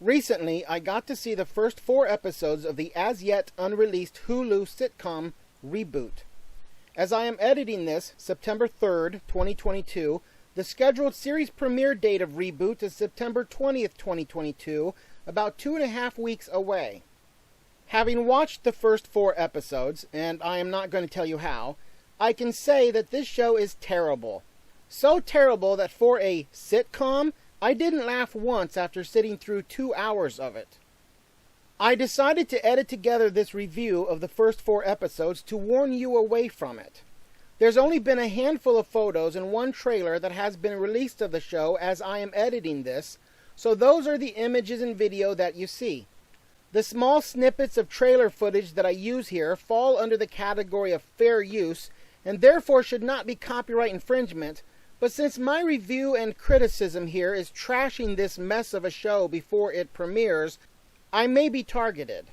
Recently, I got to see the first 4 episodes of the as-yet unreleased Hulu sitcom Reboot. As I am editing this, September 3rd, 2022, the scheduled series premiere date of Reboot is September 20th, 2022, about 2.5 weeks away. Having watched the first 4 episodes, and I am not going to tell you how, I can say that this show is terrible. So terrible that for a sitcom, I didn't laugh once after sitting through 2 hours of it. I decided to edit together this review of the first 4 episodes to warn you away from it. There's only been a handful of photos and 1 trailer that has been released of the show as I am editing this, so those are the images and video that you see. The small snippets of trailer footage that I use here fall under the category of fair use and therefore should not be copyright infringement, but since my review and criticism here is trashing this mess of a show before it premieres, I may be targeted.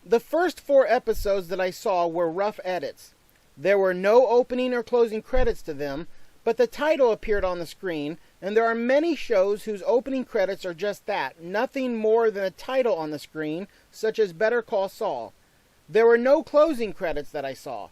The first 4 episodes that I saw were rough edits. There were no opening or closing credits to them, but the title appeared on the screen, and there are many shows whose opening credits are just that, nothing more than a title on the screen, such as Better Call Saul. There were no closing credits that I saw.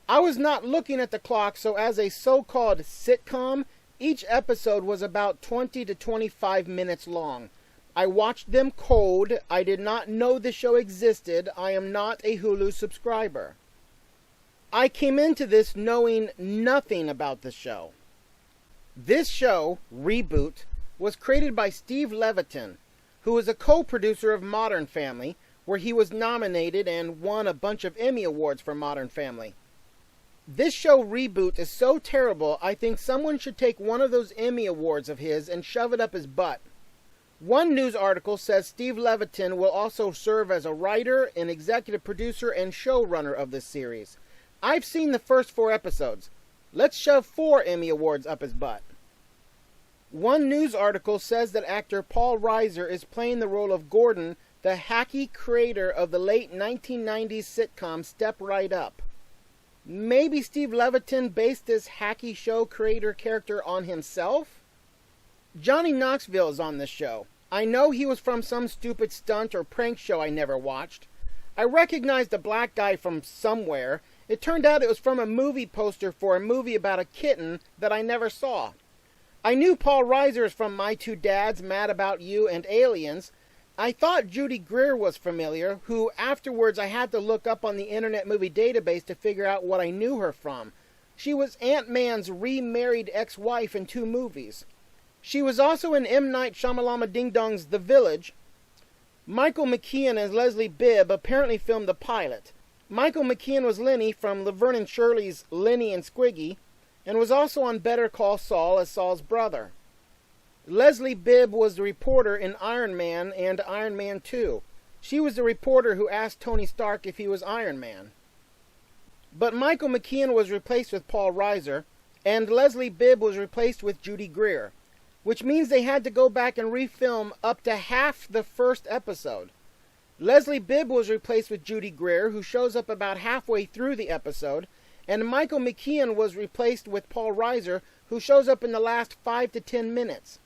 I was not looking at the clock, so as a so-called sitcom, each episode was about 20 to 25 minutes long. I watched them cold. I did not know the show existed. I am not a Hulu subscriber. I came into this knowing nothing about the show. This show, Reboot, was created by Steven Levitan, who is a co-producer of Modern Family, where he was nominated and won a bunch of Emmy Awards for Modern Family. This show, Reboot, is so terrible, I think someone should take one of those Emmy Awards of his and shove it up his butt. One news article says Steve Levitan will also serve as a writer, an executive producer, and showrunner of this series. I've seen the first 4 episodes. Let's shove 4 Emmy Awards up his butt. One news article says that actor Paul Reiser is playing the role of Gordon, the hacky creator of the late 1990s sitcom Step Right Up. Maybe Steve Levitan based this hacky show creator character on himself? Johnny Knoxville is on this show. I know he was from some stupid stunt or prank show I never watched. I recognized a black guy from somewhere. It turned out it was from a movie poster for a movie about a kitten that I never saw. I knew Paul Reiser is from My Two Dads, Mad About You, and Aliens. I thought Judy Greer was familiar, who afterwards I had to look up on the Internet Movie Database to figure out what I knew her from. She was Ant-Man's remarried ex-wife in 2 movies. She was also in M. Night Shyamalan Ding Dong's The Village. Michael McKean as Leslie Bibb apparently filmed the pilot. Michael McKean was Lenny from Laverne and Shirley's Lenny and Squiggy, and was also on Better Call Saul as Saul's brother. Leslie Bibb was the reporter in Iron Man and Iron Man 2. She was the reporter who asked Tony Stark if he was Iron Man. But Michael McKean was replaced with Paul Reiser, and Leslie Bibb was replaced with Judy Greer, which means they had to go back and refilm up to half the first episode. Leslie Bibb was replaced with Judy Greer, who shows up about halfway through the episode, and Michael McKean was replaced with Paul Reiser, who shows up in the last 5 to 10 minutes.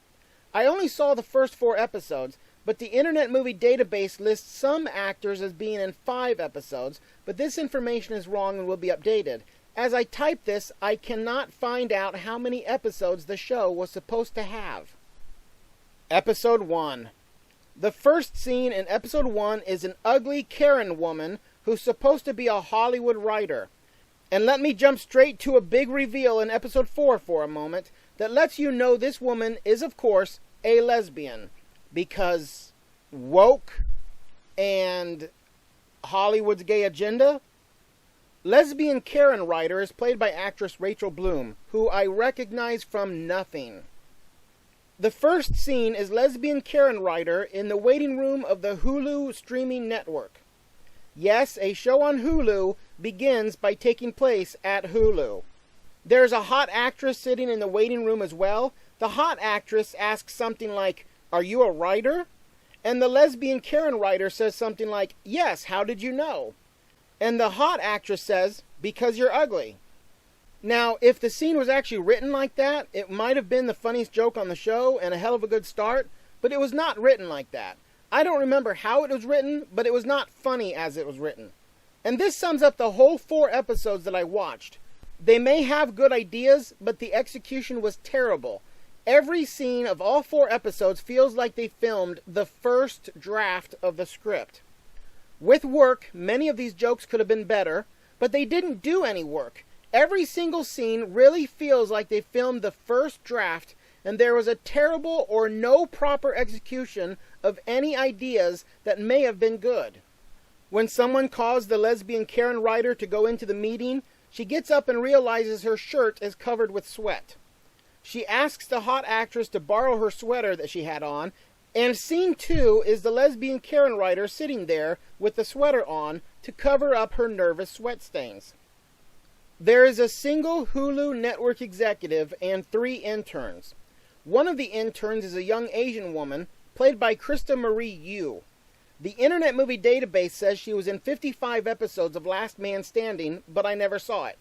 I only saw the first 4 episodes, but the Internet Movie Database lists some actors as being in 5 episodes, but this information is wrong and will be updated. As I type this, I cannot find out how many episodes the show was supposed to have. Episode 1. The first scene in Episode 1 is an ugly Karen woman who's supposed to be a Hollywood writer. And let me jump straight to a big reveal in Episode 4 for a moment that lets you know this woman is, of course, a lesbian. Because woke and Hollywood's gay agenda? Lesbian Karen writer is played by actress Rachel Bloom, who I recognize from nothing. The first scene is lesbian Karen writer in the waiting room of the Hulu streaming network. Yes, a show on Hulu begins by taking place at Hulu. There's a hot actress sitting in the waiting room as well. The hot actress asks something like, "Are you a writer?" And the lesbian Karen writer says something like, "Yes, how did you know?" And the hot actress says, "Because you're ugly." Now, if the scene was actually written like that, it might have been the funniest joke on the show and a hell of a good start, but it was not written like that. I don't remember how it was written, but it was not funny as it was written. And this sums up the whole 4 episodes that I watched. They may have good ideas, but the execution was terrible. Every scene of all 4 episodes feels like they filmed the first draft of the script. With work, many of these jokes could have been better, but they didn't do any work. Every single scene really feels like they filmed the first draft, and there was a terrible or no proper execution of any ideas that may have been good. When someone calls the lesbian Karen writer to go into the meeting, she gets up and realizes her shirt is covered with sweat. She asks the hot actress to borrow her sweater that she had on, and scene 2 is the lesbian Karen writer sitting there with the sweater on to cover up her nervous sweat stains. There is a single Hulu network executive and 3 interns. One of the interns is a young Asian woman, played by Krista Marie Yu. The Internet Movie Database says she was in 55 episodes of Last Man Standing, but I never saw it.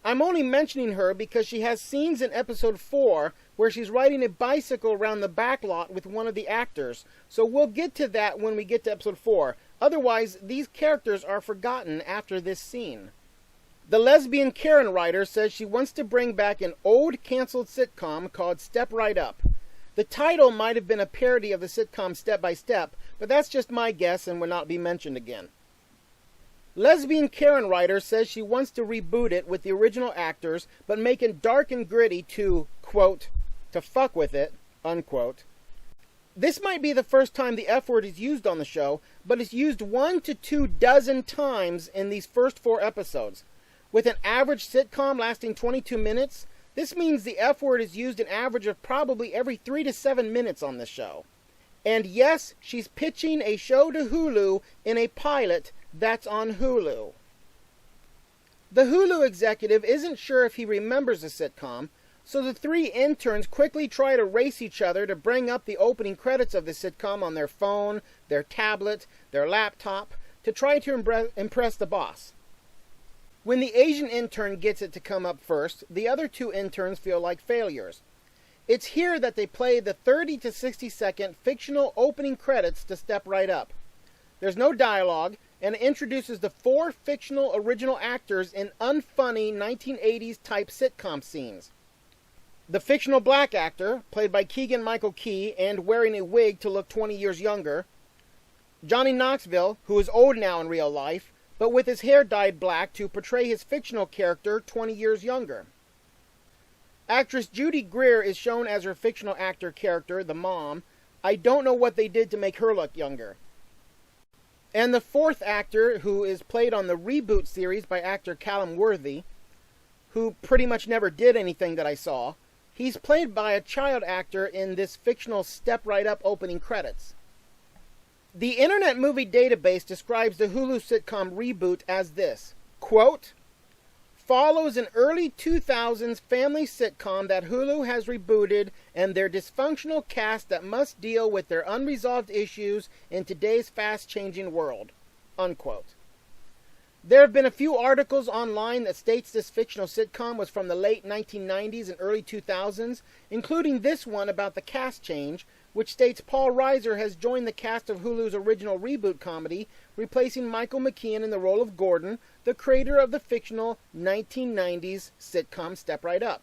I'm only mentioning her because she has scenes in episode 4 where she's riding a bicycle around the back lot with one of the actors, so we'll get to that when we get to episode 4. Otherwise, these characters are forgotten after this scene. The lesbian Karen writer says she wants to bring back an old canceled sitcom called Step Right Up. The title might have been a parody of the sitcom Step by Step, but that's just my guess and will not be mentioned again. Lesbian Karen writer says she wants to reboot it with the original actors, but make it dark and gritty to, quote, to fuck with it, unquote. This might be the first time the F word is used on the show, but it's used 1 to 2 dozen times in these first 4 episodes. With an average sitcom lasting 22 minutes, this means the F word is used an average of probably every 3 to 7 minutes on this show. And yes, she's pitching a show to Hulu in a pilot that's on Hulu. The Hulu executive isn't sure if he remembers the sitcom, so the 3 interns quickly try to race each other to bring up the opening credits of the sitcom on their phone, their tablet, their laptop, to try to impress the boss. When the Asian intern gets it to come up first, the other 2 interns feel like failures. It's here that they play the 30 to 60 second fictional opening credits to Step Right Up. There's no dialogue, and it introduces the 4 fictional original actors in unfunny 1980s type sitcom scenes. The fictional black actor, played by Keegan-Michael Key and wearing a wig to look 20 years younger. Johnny Knoxville, who is old now in real life, but with his hair dyed black to portray his fictional character 20 years younger. Actress Judy Greer is shown as her fictional actor character, the mom. I don't know what they did to make her look younger. And the 4th actor, who is played on the Reboot series by actor Calum Worthy, who pretty much never did anything that I saw, he's played by a child actor in this fictional Step Right Up opening credits. The Internet Movie Database describes the Hulu sitcom Reboot as this, quote, follows an early 2000s family sitcom that Hulu has rebooted and their dysfunctional cast that must deal with their unresolved issues in today's fast-changing world, unquote. There have been a few articles online that states this fictional sitcom was from the late 1990s and early 2000s, including this one about the cast change, which states Paul Reiser has joined the cast of Hulu's original Reboot comedy, replacing Michael McKean in the role of Gordon, the creator of the fictional 1990s sitcom Step Right Up.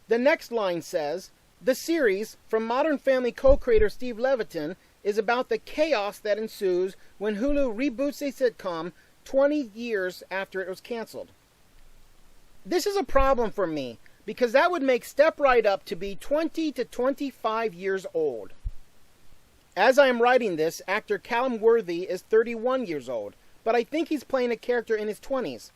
The next line says, the series, from Modern Family co-creator Steven Levitan, is about the chaos that ensues when Hulu reboots a sitcom 20 years after it was canceled. This is a problem for me, because that would make Step Right Up to be 20 to 25 years old. As I am writing this, actor Calum Worthy is 31 years old, but I think he's playing a character in his 20s.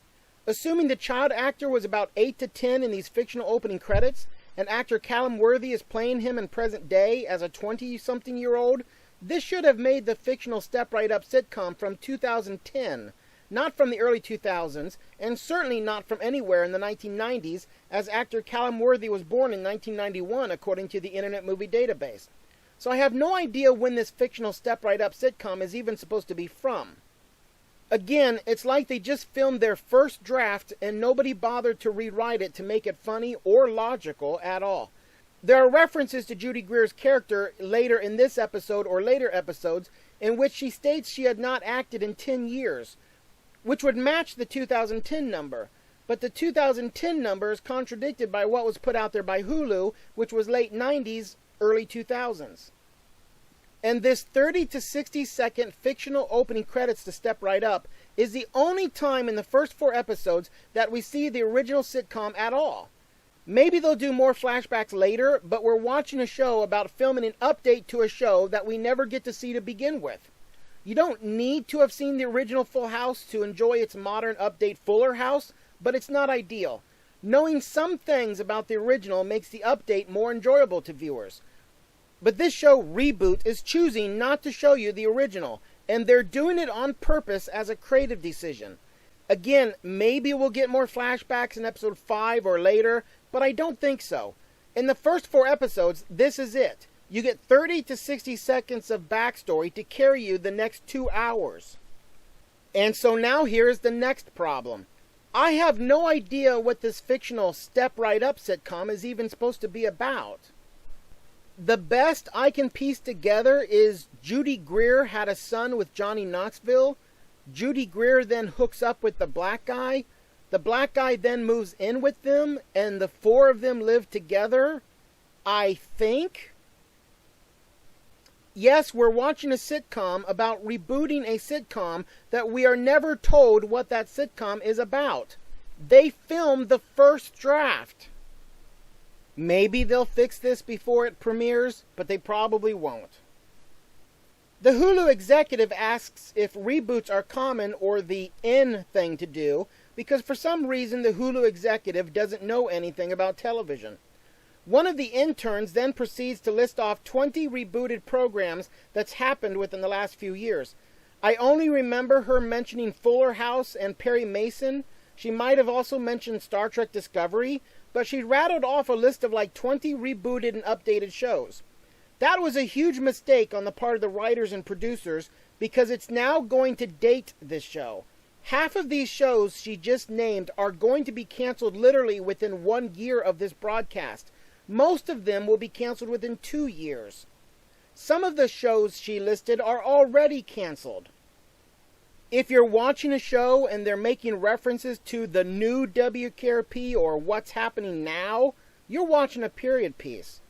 Assuming the child actor was about 8 to 10 in these fictional opening credits, and actor Calum Worthy is playing him in present day as a 20-something-year-old, this should have made the fictional Step Right Up sitcom from 2010, not from the early 2000s, and certainly not from anywhere in the 1990s, as actor Calum Worthy was born in 1991, according to the Internet Movie Database. So I have no idea when this fictional Step Right Up sitcom is even supposed to be from. Again, it's like they just filmed their first draft and nobody bothered to rewrite it to make it funny or logical at all. There are references to Judy Greer's character later in this episode or later episodes in which she states she had not acted in 10 years, which would match the 2010 number. But the 2010 number is contradicted by what was put out there by Hulu, which was late 90s, early 2000s. And this 30 to 60 second fictional opening credits to Step Right Up is the only time in the first 4 episodes that we see the original sitcom at all. Maybe they'll do more flashbacks later, but we're watching a show about filming an update to a show that we never get to see to begin with. You don't need to have seen the original Full House to enjoy its modern update Fuller House, but it's not ideal. Knowing some things about the original makes the update more enjoyable to viewers. But this show, Reboot, is choosing not to show you the original, and they're doing it on purpose as a creative decision. Again, maybe we'll get more flashbacks in episode 5 or later, but I don't think so. In the first 4 episodes, this is it. You get 30 to 60 seconds of backstory to carry you the next 2 hours. And so now here's the next problem. I have no idea what this fictional Step Right Up sitcom is even supposed to be about. The best I can piece together is Judy Greer had a son with Johnny Knoxville. Judy Greer then hooks up with the black guy. The black guy then moves in with them, and the 4 of them live together, I think. Yes, we're watching a sitcom about rebooting a sitcom that we are never told what that sitcom is about. They filmed the first draft. Maybe they'll fix this before it premieres, but they probably won't. The Hulu executive asks if reboots are common or the in thing to do, because for some reason the Hulu executive doesn't know anything about television. One of the interns then proceeds to list off 20 rebooted programs that's happened within the last few years. I only remember her mentioning Fuller House and Perry Mason. She might have also mentioned Star Trek Discovery, but she rattled off a list of like 20 rebooted and updated shows. That was a huge mistake on the part of the writers and producers, because it's now going to date this show. Half of these shows she just named are going to be canceled literally within 1 year of this broadcast. Most of them will be canceled within 2 years. Some of the shows she listed are already canceled. If you're watching a show and they're making references to the new WKRP or what's happening now, you're watching a period piece.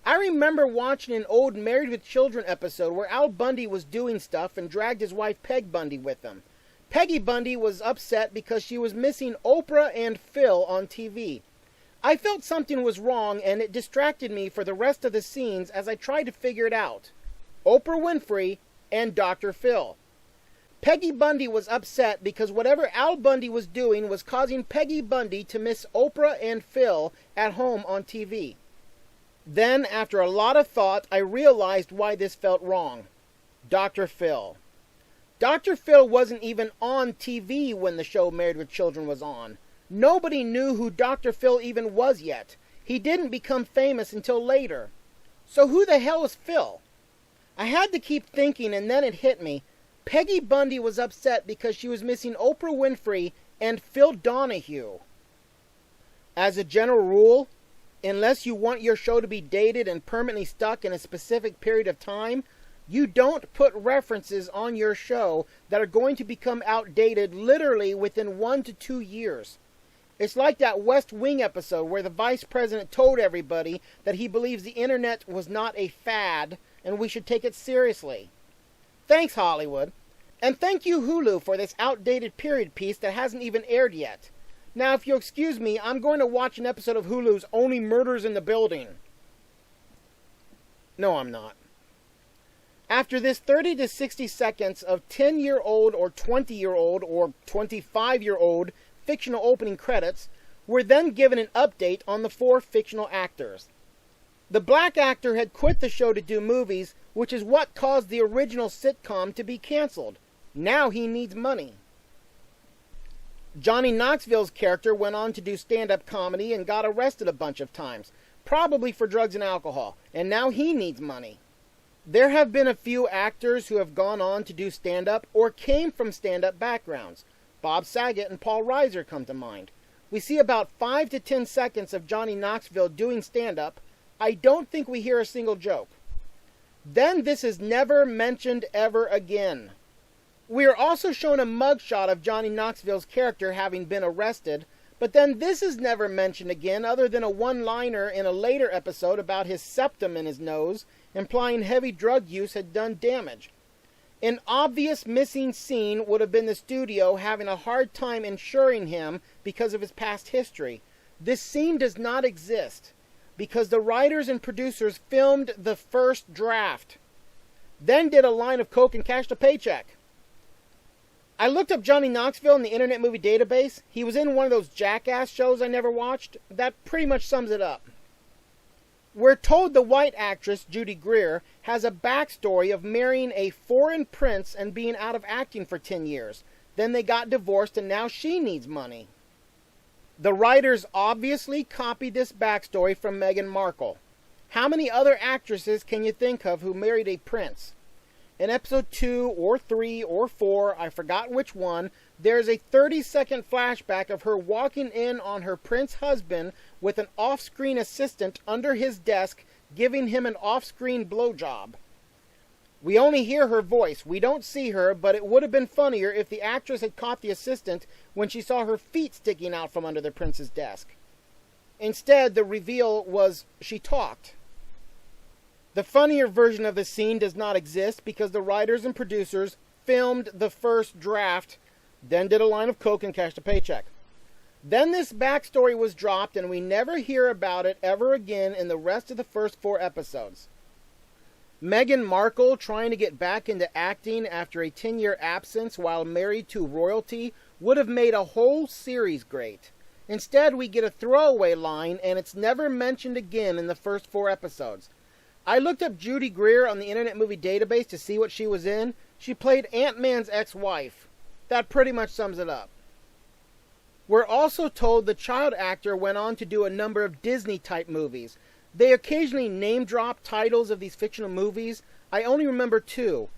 I remember watching an old Married with Children episode where Al Bundy was doing stuff and dragged his wife Peg Bundy with him. Peggy Bundy was upset because she was missing Oprah and Phil on TV. I felt something was wrong, and it distracted me for the rest of the scenes as I tried to figure it out. Oprah Winfrey and Dr. Phil. Peggy Bundy was upset because whatever Al Bundy was doing was causing Peggy Bundy to miss Oprah and Phil at home on TV. Then, after a lot of thought, I realized why this felt wrong. Dr. Phil. Dr. Phil wasn't even on TV when the show Married with Children was on. Nobody knew who Dr. Phil even was yet. He didn't become famous until later. So who the hell is Phil? I had to keep thinking, and then it hit me. Peggy Bundy was upset because she was missing Oprah Winfrey and Phil Donahue. As a general rule, unless you want your show to be dated and permanently stuck in a specific period of time, you don't put references on your show that are going to become outdated literally within 1 to 2 years. It's like that West Wing episode where the vice president told everybody that he believes the internet was not a fad and we should take it seriously. Thanks, Hollywood. And thank you, Hulu, for this outdated period piece that hasn't even aired yet. Now, if you'll excuse me, I'm going to watch an episode of Hulu's Only Murders in the Building. No, I'm not. After this 30 to 60 seconds of 10-year-old or 20-year-old or 25-year-old fictional opening credits, we're then given an update on the 4 fictional actors. The black actor had quit the show to do movies, which is what caused the original sitcom to be canceled. Now he needs money. Johnny Knoxville's character went on to do stand-up comedy and got arrested a bunch of times, probably for drugs and alcohol, and now he needs money. There have been a few actors who have gone on to do stand-up or came from stand-up backgrounds. Bob Saget and Paul Reiser come to mind. We see about 5 to 10 seconds of Johnny Knoxville doing stand-up, I don't think we hear a single joke. Then this is never mentioned ever again. We are also shown a mugshot of Johnny Knoxville's character having been arrested, but then this is never mentioned again other than a one-liner in a later episode about his septum in his nose, implying heavy drug use had done damage. An obvious missing scene would have been the studio having a hard time insuring him because of his past history. This scene does not exist because the writers and producers filmed the first draft, then did a line of coke and cashed a paycheck. I looked up Johnny Knoxville in the Internet Movie Database. He was in one of those Jackass shows I never watched. That pretty much sums it up. We're told the white actress, Judy Greer, has a backstory of marrying a foreign prince and being out of acting for 10 years. Then they got divorced and now she needs money. The writers obviously copied this backstory from Meghan Markle. How many other actresses can you think of who married a prince? In episode 2 or 3 or 4, I forgot which one, there's a 30-second flashback of her walking in on her prince husband with an off-screen assistant under his desk giving him an off-screen blowjob. We only hear her voice. We don't see her, but it would have been funnier if the actress had caught the assistant when she saw her feet sticking out from under the prince's desk. Instead, the reveal was she talked. The funnier version of the scene does not exist because the writers and producers filmed the first draft, then did a line of coke and cashed a paycheck. Then this backstory was dropped and we never hear about it ever again in the rest of the first 4 episodes. Meghan Markle trying to get back into acting after a 10-year absence while married to royalty would have made a whole series great. Instead, we get a throwaway line and it's never mentioned again in the first 4 episodes. I looked up Judy Greer on the Internet Movie Database to see what she was in. She played Ant-Man's ex-wife. That pretty much sums it up. We're also told the child actor went on to do a number of Disney-type movies. They occasionally name-drop titles of these fictional movies. I only remember 2.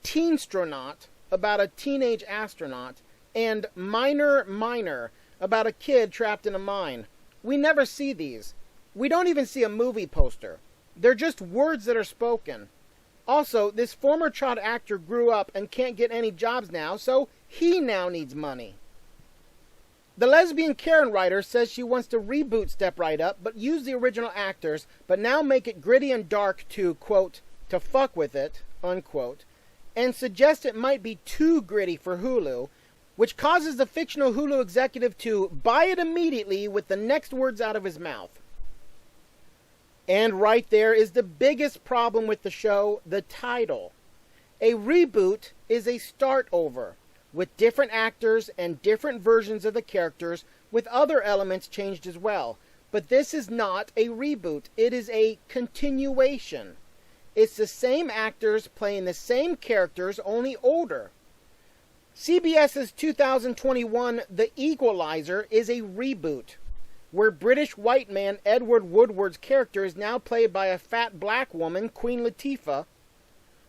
Teenstronaut, about a teenage astronaut, and Minor, about a kid trapped in a mine. We never see these. We don't even see a movie poster. They're just words that are spoken. Also, this former child actor grew up and can't get any jobs now, so he now needs money. The lesbian Karen writer says she wants to reboot Step Right Up, but use the original actors, but now make it gritty and dark to, quote, to fuck with it, unquote, and suggest it might be too gritty for Hulu, which causes the fictional Hulu executive to buy it immediately with the next words out of his mouth. And right there is the biggest problem with the show, the title. A reboot is a start over, with different actors and different versions of the characters, with other elements changed as well. But this is not a reboot, it is a continuation. It's the same actors playing the same characters, only older. CBS's 2021 The Equalizer is a reboot, where British white man Edward Woodward's character is now played by a fat black woman, Queen Latifah,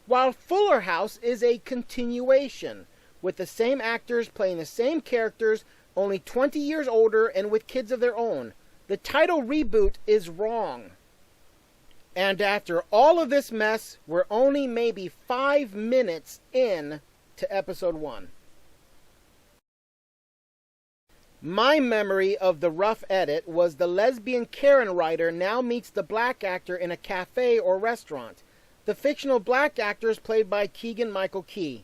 while Fuller House is a continuation, with the same actors playing the same characters, only 20 years older and with kids of their own. The title reboot is wrong. And after all of this mess, we're only maybe 5 minutes in to episode 1. My memory of the rough edit was the lesbian Karen writer now meets the black actor in a cafe or restaurant. The fictional black actor is played by Keegan-Michael Key.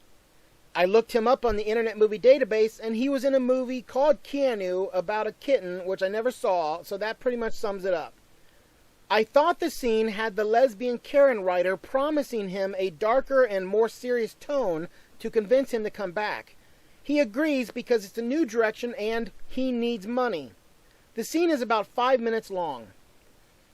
I looked him up on the Internet Movie Database, and he was in a movie called Keanu about a kitten, which I never saw, so that pretty much sums it up. I thought the scene had the lesbian Karen writer promising him a darker and more serious tone to convince him to come back. He agrees because it's a new direction and he needs money. The scene is about 5 minutes long.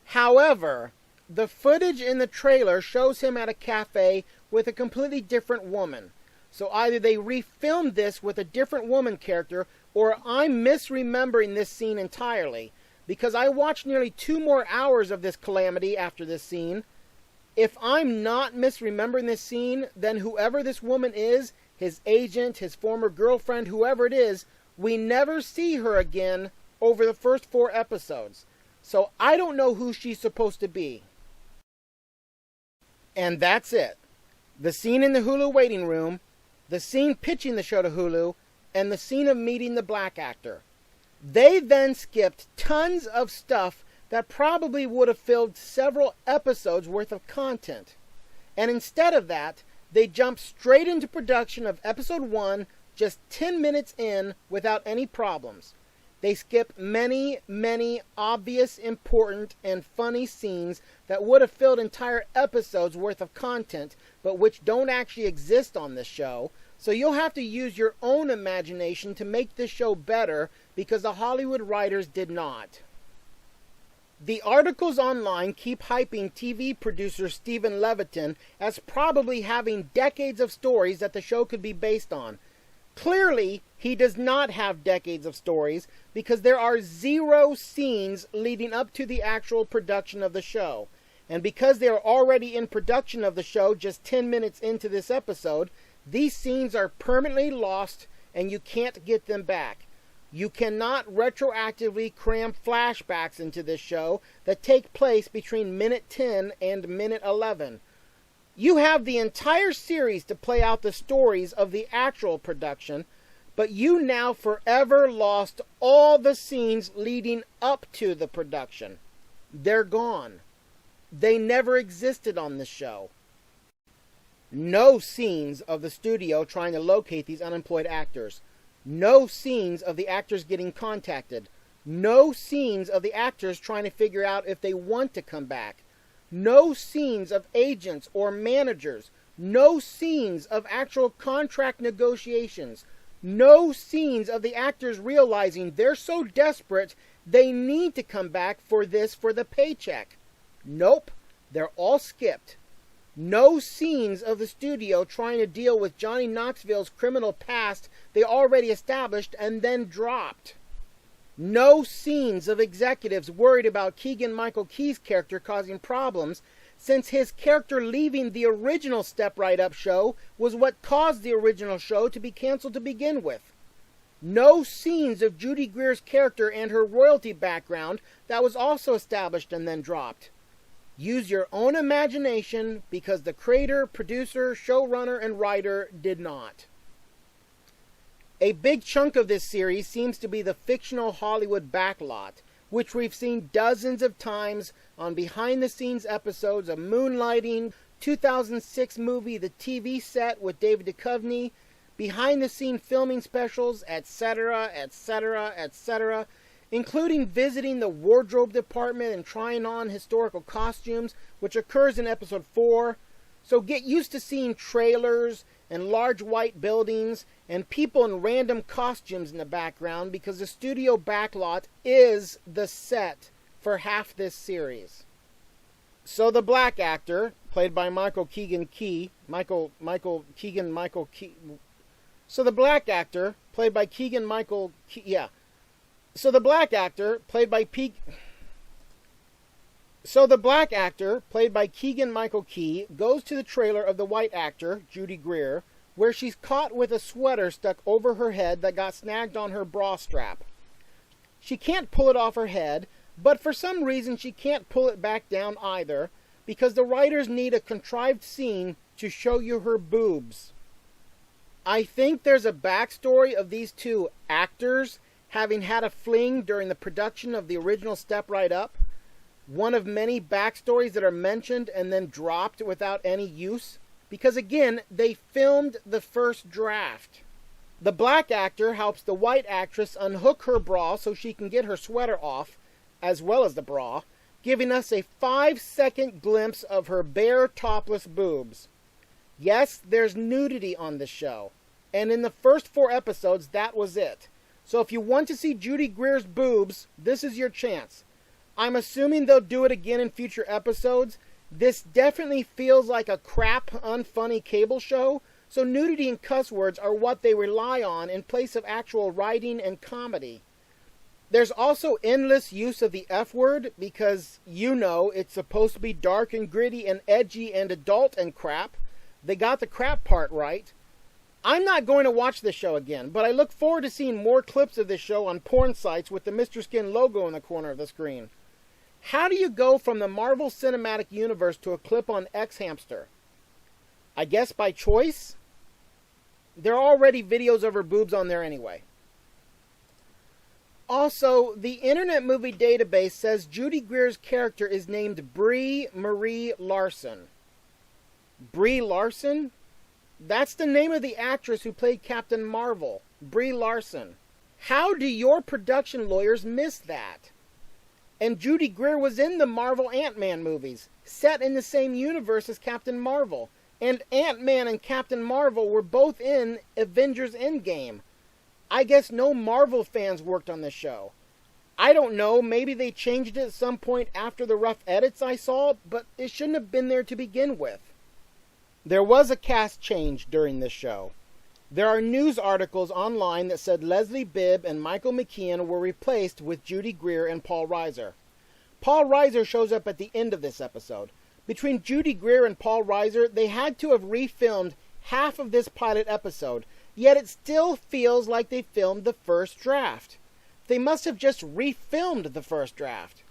However, the footage in the trailer shows him at a cafe with a completely different woman. So either they refilmed this with a different woman character, or I'm misremembering this scene entirely, because I watched nearly 2 more hours of this calamity after this scene. If I'm not misremembering this scene, then whoever this woman is, his agent, his former girlfriend, whoever it is, we never see her again over the first 4 episodes. so I don't know who she's supposed to be. And that's it. The scene in the Hulu waiting room, the scene pitching the show to Hulu, and the scene of meeting the black actor. They then skipped tons of stuff that probably would have filled several episodes worth of content. And instead of that, they jumped straight into production of episode 1 just 10 minutes in without any problems. They skip many, many obvious, important, and funny scenes that would have filled entire episodes worth of content, but which don't actually exist on this show. So you'll have to use your own imagination to make this show better, because the Hollywood writers did not. The articles online keep hyping TV producer Steven Levitan as probably having decades of stories that the show could be based on. Clearly, he does not have decades of stories, because there are 0 scenes leading up to the actual production of the show. And because they are already in production of the show just 10 minutes into this episode, these scenes are permanently lost and you can't get them back. You cannot retroactively cram flashbacks into this show that take place between minute 10 and minute 11. You have the entire series to play out the stories of the actual production, but you now forever lost all the scenes leading up to the production. They're gone. They never existed on this show. No scenes of the studio trying to locate these unemployed actors. No scenes of the actors getting contacted. No scenes of the actors trying to figure out if they want to come back. No scenes of agents or managers. No scenes of actual contract negotiations. No scenes of the actors realizing they're so desperate they need to come back for the paycheck. Nope, they're all skipped. No scenes of the studio trying to deal with Johnny Knoxville's criminal past they already established and then dropped. No scenes of executives worried about Keegan-Michael Key's character causing problems, since his character leaving the original Step Right Up show was what caused the original show to be canceled to begin with. No scenes of Judy Greer's character and her royalty background that was also established and then dropped. Use your own imagination, because the creator, producer, showrunner, and writer did not. A big chunk of this series seems to be the fictional Hollywood backlot, which we've seen dozens of times on behind-the-scenes episodes of Moonlighting, 2006 movie The TV Set with David Duchovny, behind-the-scene filming specials, etc., etc., etc., including visiting the wardrobe department and trying on historical costumes, which occurs in episode 4. So get used to seeing trailers and large white buildings and people in random costumes in the background, because the studio backlot is the set for half this series. So the black actor, played by Michael Keegan-Michael Key. So the black actor, played by Keegan-Michael Key, So the black actor, played by Keegan-Michael Key, goes to the trailer of the white actor, Judy Greer, where she's caught with a sweater stuck over her head that got snagged on her bra strap. She can't pull it off her head, but for some reason she can't pull it back down either, because the writers need a contrived scene to show you her boobs. I think there's a backstory of these two actors having had a fling during the production of the original Step Right Up. One of many backstories that are mentioned and then dropped without any use, because again, they filmed the first draft. The black actor helps the white actress unhook her bra so she can get her sweater off, as well as the bra, giving us a 5-second glimpse of her bare topless boobs. Yes, there's nudity on the show, and in the first 4 episodes, that was it. So if you want to see Judy Greer's boobs, this is your chance. I'm assuming they'll do it again in future episodes. This definitely feels like a crap, unfunny cable show, so nudity and cuss words are what they rely on in place of actual writing and comedy. There's also endless use of the F word, because, it's supposed to be dark and gritty and edgy and adult and crap. They got the crap part right. I'm not going to watch this show again, but I look forward to seeing more clips of this show on porn sites with the Mr. Skin logo in the corner of the screen. How do you go from the Marvel Cinematic Universe to a clip on X Hamster? I guess by choice? There are already videos of her boobs on there anyway. Also, the Internet Movie Database says Judy Greer's character is named Brie Marie Larson. Brie Larson? That's the name of the actress who played Captain Marvel, Brie Larson. How do your production lawyers miss that? And Judy Greer was in the Marvel Ant-Man movies, set in the same universe as Captain Marvel. And Ant-Man and Captain Marvel were both in Avengers Endgame. I guess no Marvel fans worked on this show. I don't know, maybe they changed it at some point after the rough edits I saw, but it shouldn't have been there to begin with. There was a cast change during this show. There are news articles online that said Leslie Bibb and Michael McKean were replaced with Judy Greer and Paul Reiser. Paul Reiser shows up at the end of this episode. Between Judy Greer and Paul Reiser, they had to have refilmed half of this pilot episode, yet it still feels like they filmed the first draft. They must have just refilmed the first draft.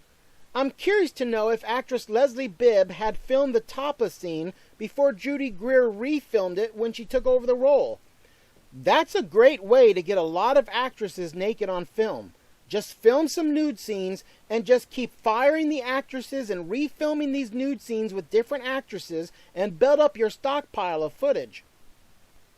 I'm curious to know if actress Leslie Bibb had filmed the topless scene before Judy Greer refilmed it when she took over the role. That's a great way to get a lot of actresses naked on film. Just film some nude scenes and just keep firing the actresses and refilming these nude scenes with different actresses and build up your stockpile of footage.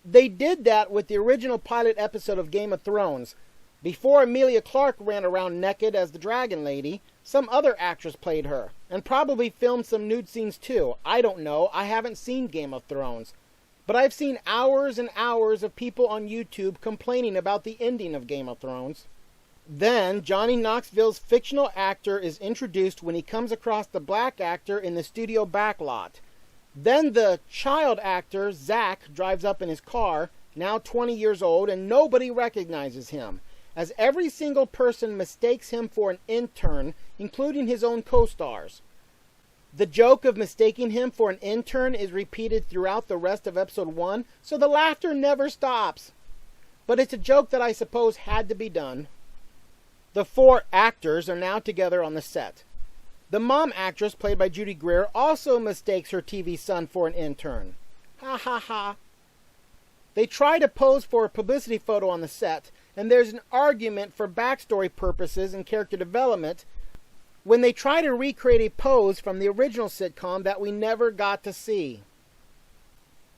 They did that with the original pilot episode of Game of Thrones. Before Emilia Clarke ran around naked as the Dragon Lady, some other actress played her, and probably filmed some nude scenes too. I don't know, I haven't seen Game of Thrones. But I've seen hours and hours of people on YouTube complaining about the ending of Game of Thrones. Then, Johnny Knoxville's fictional actor is introduced when he comes across the black actor in the studio backlot. Then the child actor, Zach, drives up in his car, now 20 years old, and nobody recognizes him, as every single person mistakes him for an intern, including his own co-stars. The joke of mistaking him for an intern is repeated throughout the rest of episode 1, so the laughter never stops. But it's a joke that I suppose had to be done. The 4 actors are now together on the set. The mom actress, played by Judy Greer, also mistakes her TV son for an intern. Ha ha ha. They try to pose for a publicity photo on the set, and there's an argument for backstory purposes and character development when they try to recreate a pose from the original sitcom that we never got to see.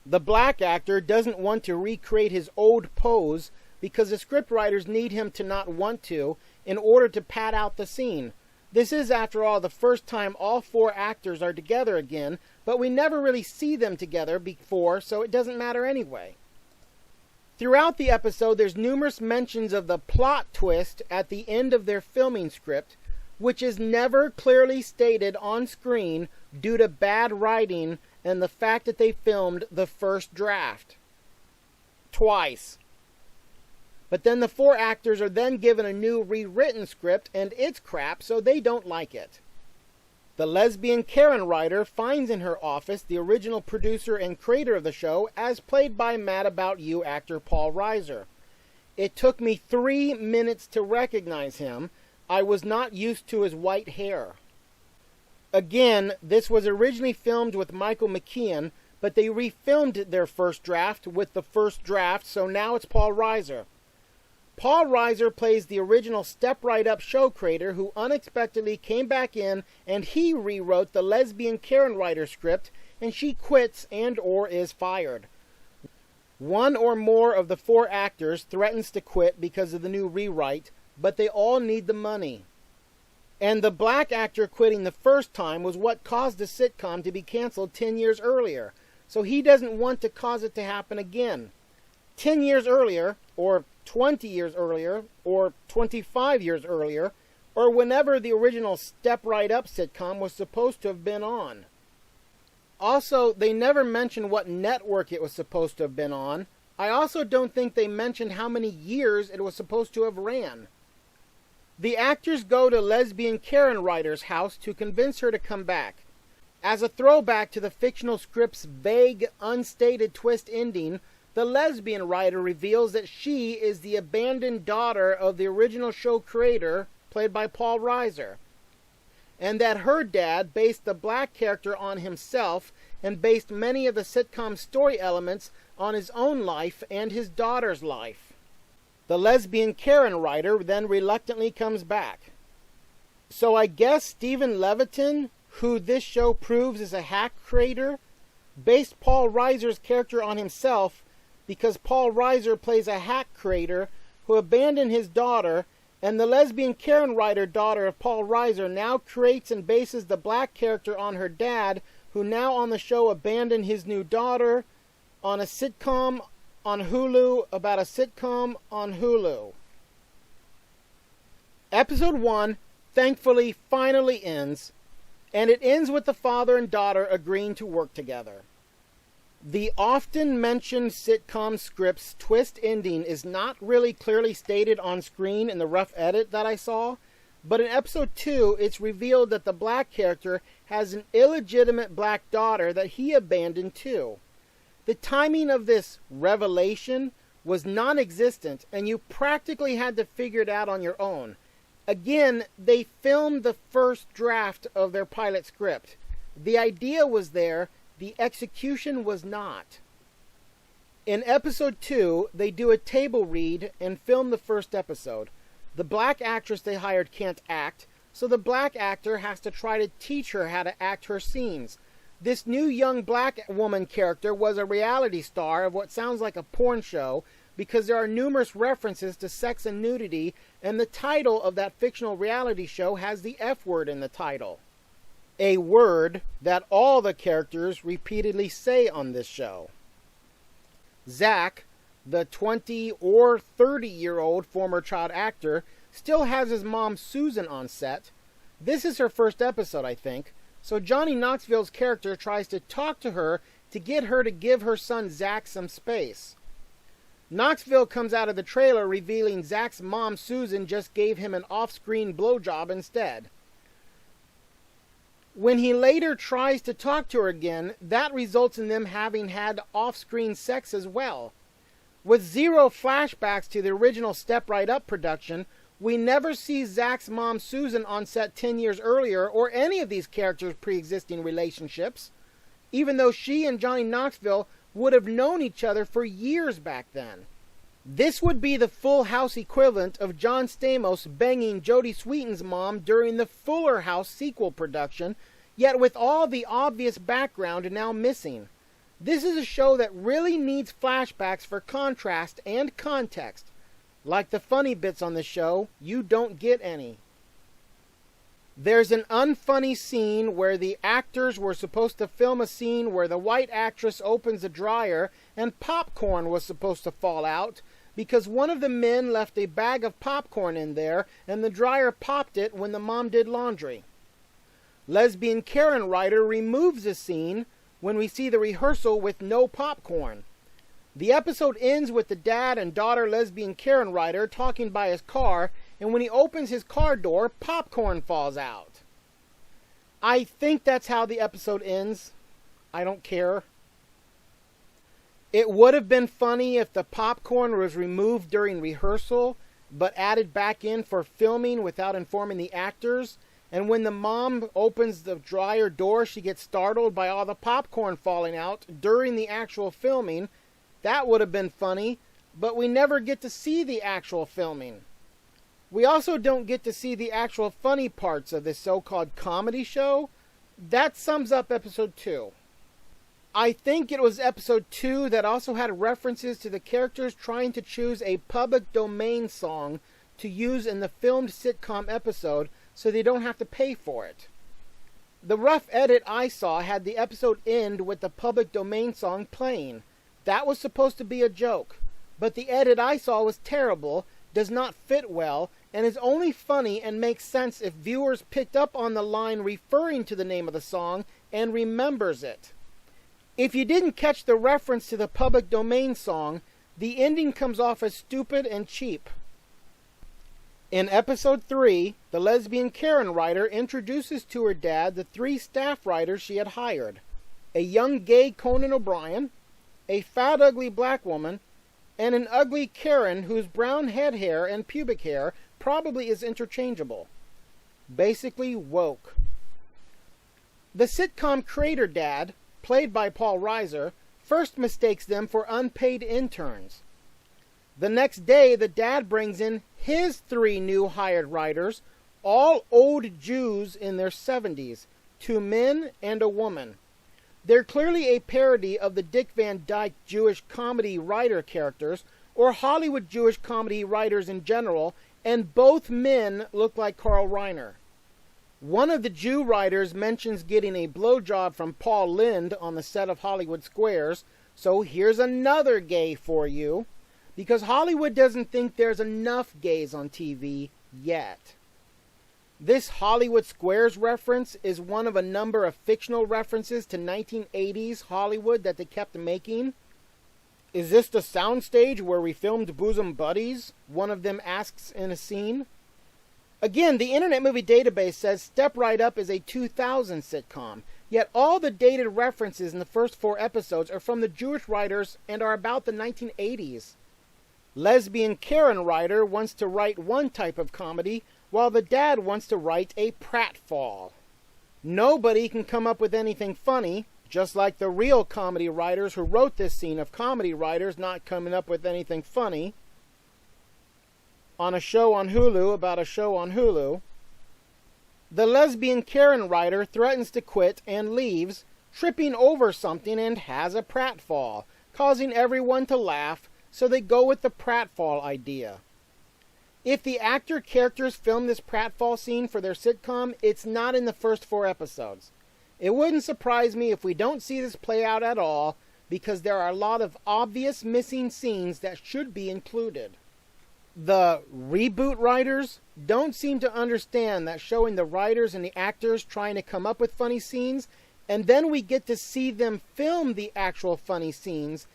The black actor doesn't want to recreate his old pose because the scriptwriters need him to not want to in order to pad out the scene. This is, after all, the first time all 4 actors are together again, but we never really see them together before, so it doesn't matter anyway. Throughout the episode, there's numerous mentions of the plot twist at the end of their filming script, which is never clearly stated on screen due to bad writing and the fact that they filmed the first draft. Twice. But then the 4 actors are then given a new rewritten script, and it's crap, so they don't like it. The lesbian Karen writer finds in her office the original producer and creator of the show, as played by Mad About You actor Paul Reiser. It took me 3 minutes to recognize him. I was not used to his white hair. Again, this was originally filmed with Michael McKean, but they refilmed their first draft with the first draft, so now it's Paul Reiser. Paul Reiser plays the original Step Right Up show creator who unexpectedly came back in, and he rewrote the lesbian Karen writer script, and she quits and or is fired. One or more of the 4 actors threatens to quit because of the new rewrite, but they all need the money. And the black actor quitting the first time was what caused the sitcom to be canceled 10 years earlier, so he doesn't want to cause it to happen again. 10 years earlier, or 20 years earlier, or 25 years earlier, or whenever the original Step Right Up sitcom was supposed to have been on. Also, they never mentioned what network it was supposed to have been on. I also don't think they mentioned how many years it was supposed to have ran. The actors go to lesbian Karen writer's house to convince her to come back. As a throwback to the fictional script's vague, unstated twist ending, the lesbian writer reveals that she is the abandoned daughter of the original show creator, played by Paul Reiser. and that her dad based the black character on himself and based many of the sitcom story elements on his own life and his daughter's life. The lesbian Karen writer then reluctantly comes back. So I guess Steven Levitan, who this show proves is a hack creator, based Paul Reiser's character on himself because Paul Reiser plays a hack creator who abandoned his daughter, and the lesbian Karen writer daughter of Paul Reiser now creates and bases the black character on her dad, who now on the show abandoned his new daughter, on a sitcom on Hulu about a sitcom on Hulu. Episode 1, thankfully, finally ends, and it ends with the father and daughter agreeing to work together. The often mentioned sitcom script's twist ending is not really clearly stated on screen in the rough edit that I saw, but in episode 2 it's revealed that the black character has an illegitimate black daughter that he abandoned too. The timing of this revelation was non-existent, and you practically had to figure it out on your own. Again, they filmed the first draft of their pilot script. The idea was there, the execution was not. In episode 2, they do a table read and film the first episode. The black actress they hired can't act, so the black actor has to try to teach her how to act her scenes. This new young black woman character was a reality star of what sounds like a porn show because there are numerous references to sex and nudity, and the title of that fictional reality show has the F word in the title. A word that all the characters repeatedly say on this show. Zach, the 20 or 30-year-old former child actor, still has his mom Susan on set. This is her first episode, I think, so Johnny Knoxville's character tries to talk to her to get her to give her son Zach some space. Knoxville comes out of the trailer revealing Zach's mom Susan just gave him an off-screen blowjob instead. When he later tries to talk to her again, that results in them having had off-screen sex as well. With zero flashbacks to the original Step Right Up production, we never see Zach's mom Susan on set 10 years earlier or any of these characters' pre-existing relationships, even though she and Johnny Knoxville would have known each other for years back then. This would be the Full House equivalent of John Stamos banging Jodie Sweetin's mom during the Fuller House sequel production, yet with all the obvious background now missing. This is a show that really needs flashbacks for contrast and context. Like the funny bits on the show, you don't get any. There's an unfunny scene where the actors were supposed to film a scene where the white actress opens a dryer and popcorn was supposed to fall out because one of the men left a bag of popcorn in there and the dryer popped it when the mom did laundry. Lesbian Karen writer removes the scene when we see the rehearsal with no popcorn. The episode ends with the dad and daughter lesbian Karen writer talking by his car, and when he opens his car door, popcorn falls out. I think that's how the episode ends. I don't care. It would have been funny if the popcorn was removed during rehearsal, but added back in for filming without informing the actors, and when the mom opens the dryer door, she gets startled by all the popcorn falling out during the actual filming. That would have been funny, but we never get to see the actual filming. We also don't get to see the actual funny parts of this so-called comedy show. That sums up episode 2. I think it was episode 2 that also had references to the characters trying to choose a public domain song to use in the filmed sitcom episode so they don't have to pay for it. The rough edit I saw had the episode end with the public domain song playing. That was supposed to be a joke, but the edit I saw was terrible, does not fit well, and is only funny and makes sense if viewers picked up on the line referring to the name of the song and remembers it. If you didn't catch the reference to the public domain song, the ending comes off as stupid and cheap. In episode 3, the lesbian Karen writer introduces to her dad the 3 staff writers she had hired. A young gay Conan O'Brien, a fat ugly black woman, and an ugly Karen whose brown head hair and pubic hair probably is interchangeable. Basically woke. The sitcom creator dad, played by Paul Reiser, first mistakes them for unpaid interns. The next day, the dad brings in his 3 new hired writers, all old Jews in their 70s, 2 men and a woman. They're clearly a parody of the Dick Van Dyke Jewish comedy writer characters, or Hollywood Jewish comedy writers in general, and both men look like Carl Reiner. One of the Jew writers mentions getting a blowjob from Paul Lynde on the set of Hollywood Squares, so here's another gay for you, because Hollywood doesn't think there's enough gays on TV yet. This Hollywood Squares reference is one of a number of fictional references to 1980s Hollywood that they kept making. Is this the soundstage where we filmed Bosom Buddies? One of them asks in a scene. Again, the Internet Movie Database says Step Right Up is a 2000 sitcom, yet all the dated references in the first 4 episodes are from the Jewish writers and are about the 1980s. Lesbian Karen writer wants to write one type of comedy, while the dad wants to write a pratfall. Nobody can come up with anything funny, just like the real comedy writers who wrote this scene of comedy writers not coming up with anything funny. On a show on Hulu about a show on Hulu, the lesbian Karen writer threatens to quit and leaves, tripping over something and has a pratfall, causing everyone to laugh, so they go with the pratfall idea. If the actor characters filmed this pratfall scene for their sitcom, it's not in the first 4 episodes. It wouldn't surprise me if we don't see this play out at all, because there are a lot of obvious missing scenes that should be included. The Reboot writers don't seem to understand that showing the writers and the actors trying to come up with funny scenes, and then we get to see them film the actual funny scenes,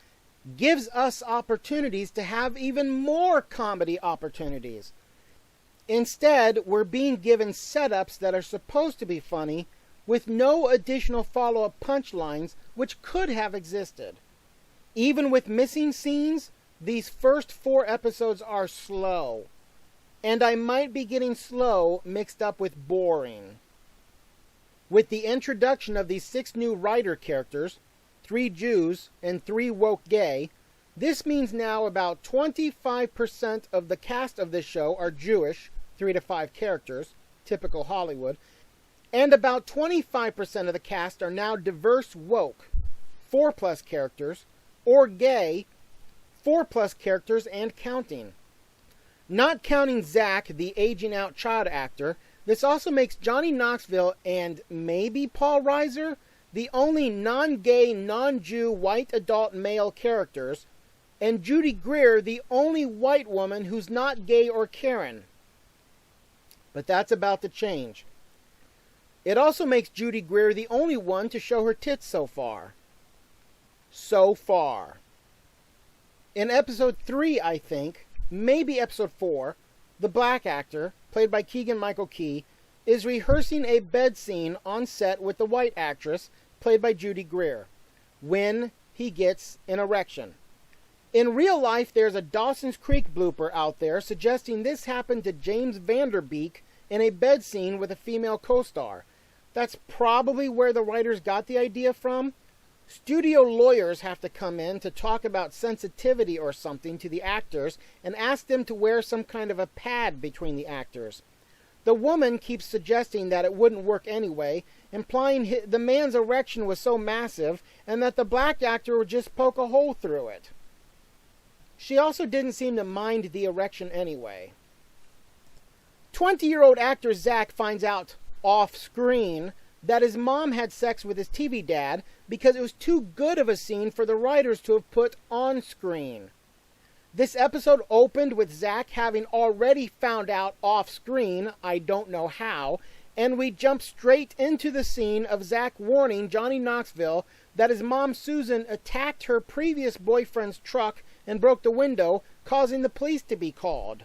gives us opportunities to have even more comedy opportunities. Instead, we're being given setups that are supposed to be funny, with no additional follow-up punchlines which could have existed. Even with missing scenes, these first 4 episodes are slow, and I might be getting slow mixed up with boring. With the introduction of these 6 new writer characters, 3 Jews and 3 woke gay, this means now about 25% of the cast of this show are Jewish, 3 to 5 characters, typical Hollywood, and about 25% of the cast are now diverse woke, 4+ characters, or gay, 4+ characters and counting. Not counting Zach, the aging out child actor, this also makes Johnny Knoxville and maybe Paul Reiser the only non-gay, non-Jew white adult male characters, and Judy Greer the only white woman who's not gay or Karen. But that's about to change. It also makes Judy Greer the only one to show her tits so far. So far. In episode 3, I think, maybe episode 4, the black actor, played by Keegan-Michael Key, is rehearsing a bed scene on set with the white actress, played by Judy Greer, when he gets an erection. In real life, there's a Dawson's Creek blooper out there suggesting this happened to James Vanderbeek in a bed scene with a female co-star. That's probably where the writers got the idea from. Studio lawyers have to come in to talk about sensitivity or something to the actors and ask them to wear some kind of a pad between the actors. The woman keeps suggesting that it wouldn't work anyway, implying the man's erection was so massive and that the black actor would just poke a hole through it. She also didn't seem to mind the erection anyway. 20-year-old actor Zach finds out off-screen that his mom had sex with his TV dad because it was too good of a scene for the writers to have put on screen. This episode opened with Zach having already found out off-screen, I don't know how, and we jump straight into the scene of Zach warning Johnny Knoxville that his mom Susan attacked her previous boyfriend's truck and broke the window, causing the police to be called.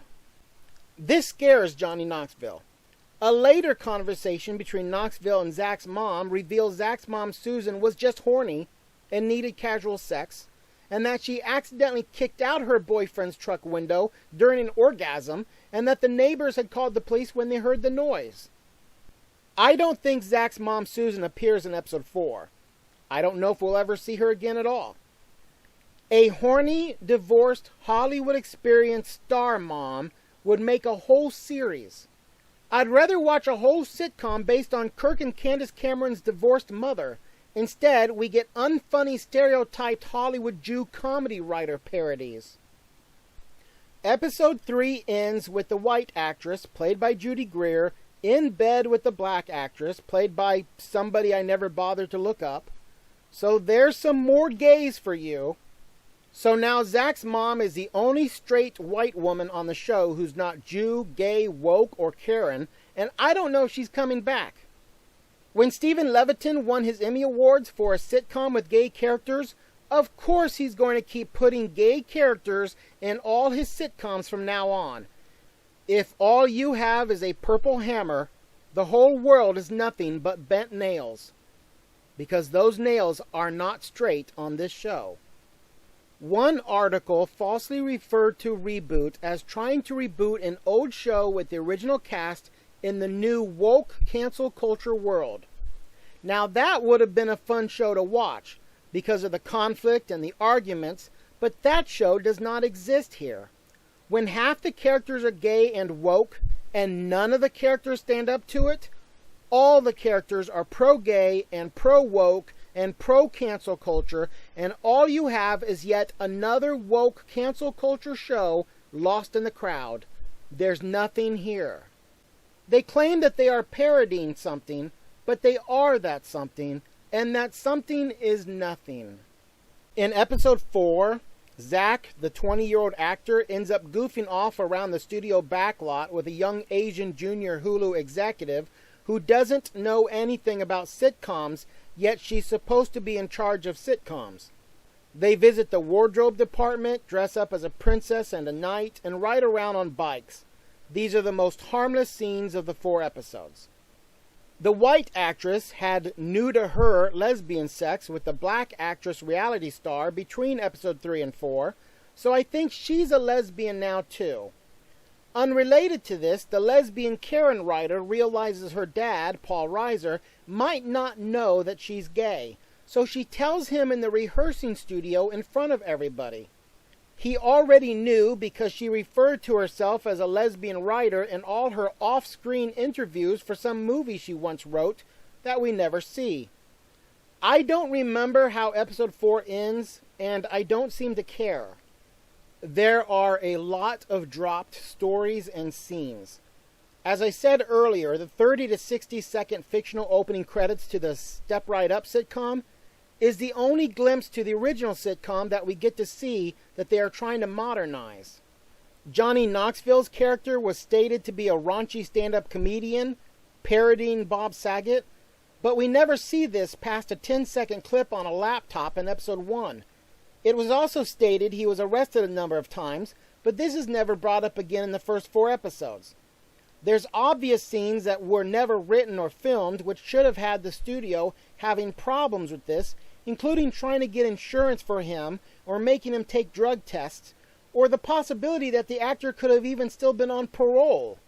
This scares Johnny Knoxville. A later conversation between Knoxville and Zach's mom reveals Zach's mom Susan was just horny and needed casual sex, and that she accidentally kicked out her boyfriend's truck window during an orgasm, and that the neighbors had called the police when they heard the noise. I don't think Zach's mom Susan appears in episode 4. I don't know if we'll ever see her again at all. A horny, divorced, Hollywood experience star mom would make a whole series. I'd rather watch a whole sitcom based on Kirk and Candace Cameron's divorced mother. Instead, we get unfunny, stereotyped Hollywood Jew comedy writer parodies. Episode 3 ends with the white actress, played by Judy Greer, in bed with the black actress, played by somebody I never bothered to look up. So there's some more gays for you. So now Zach's mom is the only straight white woman on the show who's not Jew, gay, woke, or Karen, and I don't know if she's coming back. When Steven Levitan won his Emmy Awards for a sitcom with gay characters, of course he's going to keep putting gay characters in all his sitcoms from now on. If all you have is a purple hammer, the whole world is nothing but bent nails. Because those nails are not straight on this show. One article falsely referred to Reboot as trying to reboot an old show with the original cast in the new woke cancel culture world. Now that would have been a fun show to watch because of the conflict and the arguments, but that show does not exist here. When half the characters are gay and woke and none of the characters stand up to it, all the characters are pro-gay and pro-woke and pro-cancel culture, and all you have is yet another woke cancel culture show lost in the crowd. There's nothing here. They claim that they are parodying something, but they are that something, and that something is nothing. In episode 4, Zach, the 20-year-old actor, ends up goofing off around the studio backlot with a young Asian junior Hulu executive who doesn't know anything about sitcoms, yet she's supposed to be in charge of sitcoms. They visit the wardrobe department, dress up as a princess and a knight, and ride around on bikes. These are the most harmless scenes of the 4 episodes. The white actress had new-to-her lesbian sex with the black actress reality star between episode 3 and 4, so I think she's a lesbian now too. Unrelated to this, the lesbian Karen writer realizes her dad, Paul Reiser, might not know that she's gay, so she tells him in the rehearsing studio in front of everybody. He already knew because she referred to herself as a lesbian writer in all her off-screen interviews for some movie she once wrote that we never see. I don't remember how episode 4 ends, and I don't seem to care. There are a lot of dropped stories and scenes. As I said earlier, the 30 to 60 second fictional opening credits to the Step Right Up sitcom is the only glimpse to the original sitcom that we get to see that they are trying to modernize. Johnny Knoxville's character was stated to be a raunchy stand-up comedian, parodying Bob Saget, but we never see this past a 10-second clip on a laptop in episode 1. It was also stated he was arrested a number of times, but this is never brought up again in the first 4 episodes. There's obvious scenes that were never written or filmed, which should have had the studio having problems with this, including trying to get insurance for him, or making him take drug tests, or the possibility that the actor could have even still been on parole.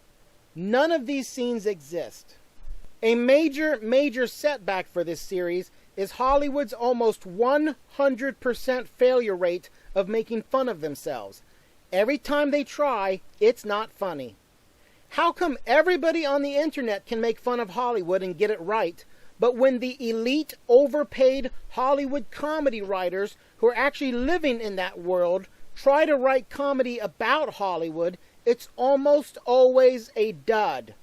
None of these scenes exist. A major setback for this series is Hollywood's almost 100% failure rate of making fun of themselves. Every time they try, it's not funny. How come everybody on the internet can make fun of Hollywood and get it right, but when the elite, overpaid Hollywood comedy writers who are actually living in that world try to write comedy about Hollywood, it's almost always a dud?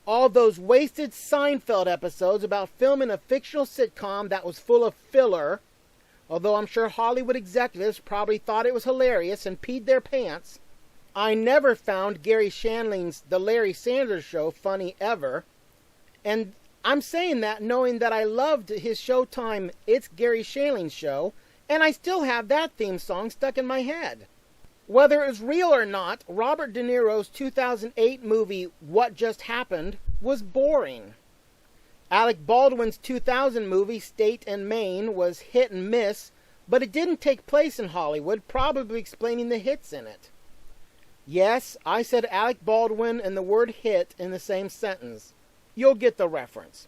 All those wasted Seinfeld episodes about filming a fictional sitcom that was full of filler, although I'm sure Hollywood executives probably thought it was hilarious and peed their pants. I never found Gary Shandling's The Larry Sanders Show funny ever, and I'm saying that knowing that I loved his Showtime It's Gary Shandling's Show, and I still have that theme song stuck in my head. Whether it's real or not, Robert De Niro's 2008 movie What Just Happened was boring. Alec Baldwin's 2000 movie State and Maine was hit and miss, but it didn't take place in Hollywood, probably explaining the hits in it. Yes, I said Alec Baldwin and the word hit in the same sentence. You'll get the reference.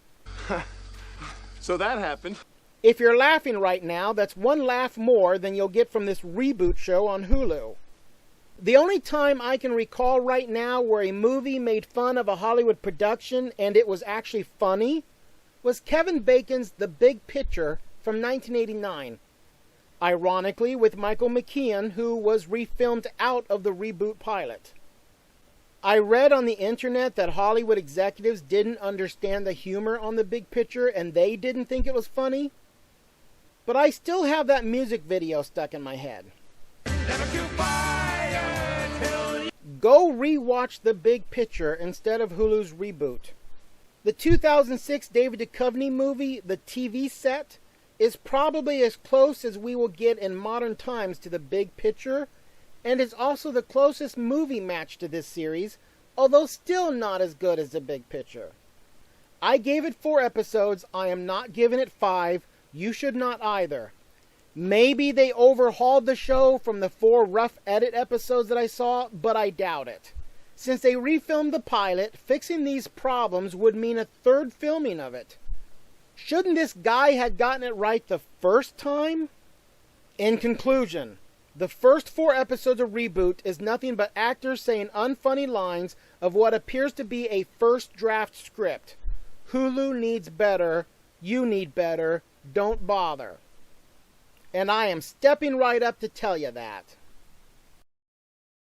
So that happened. If you're laughing right now, that's one laugh more than you'll get from this Reboot show on Hulu. The only time I can recall right now where a movie made fun of a Hollywood production and it was actually funny was Kevin Bacon's The Big Picture from 1989. Ironically, with Michael McKean, who was refilmed out of the Reboot pilot. I read on the internet that Hollywood executives didn't understand the humor on The Big Picture and they didn't think it was funny. But I still have that music video stuck in my head. Go rewatch The Big Picture instead of Hulu's Reboot. The 2006 David Duchovny movie, The TV Set, is probably as close as we will get in modern times to The Big Picture, and is also the closest movie match to this series, although still not as good as The Big Picture. I gave it 4 episodes. I am not giving it 5. You should not either. Maybe they overhauled the show from the 4 rough edit episodes that I saw, but I doubt it. Since they refilmed the pilot, fixing these problems would mean a 3rd filming of it. Shouldn't this guy have gotten it right the first time? In conclusion, the first 4 episodes of Reboot is nothing but actors saying unfunny lines of what appears to be a first draft script. Hulu needs better. You need better. Don't bother. And I am stepping right up to tell you that.